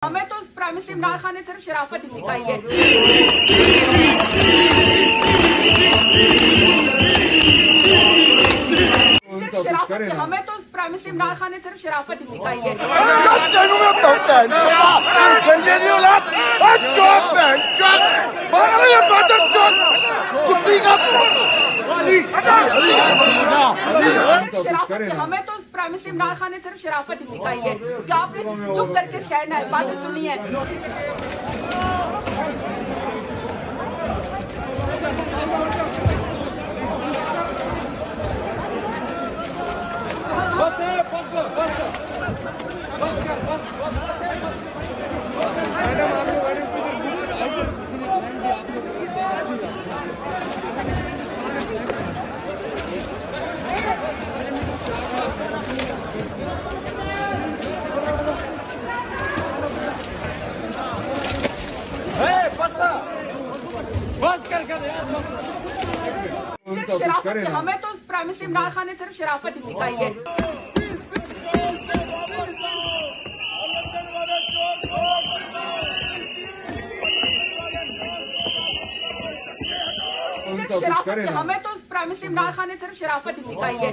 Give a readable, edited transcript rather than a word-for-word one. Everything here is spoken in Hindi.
हमें तो प्राइम मिनिस्टर इमरान खान ने सिर्फ शराफत ही सिखाई है। सिर्फ शराफत, हमें तो प्राइम मिनिस्टर इमरान खान ने सिर्फ शराफत ही सिखाई है। शराफत, हमें तो प्राइम मिनिस्टर इमरान खान ने सिर्फ शराफत ही सिखाई है कि आपने चुप करके सहना है, बातें सुनी है। सिर्फ शराफत, हमें तो प्राइम मिनिस्टर इमरान खान ने सिर्फ शराफत ही सिखाई है। सिर्फ शराफत, हमें तो प्राइम मिनिस्टर इमरान खान ने सिर्फ शराफत ही सिखाई है।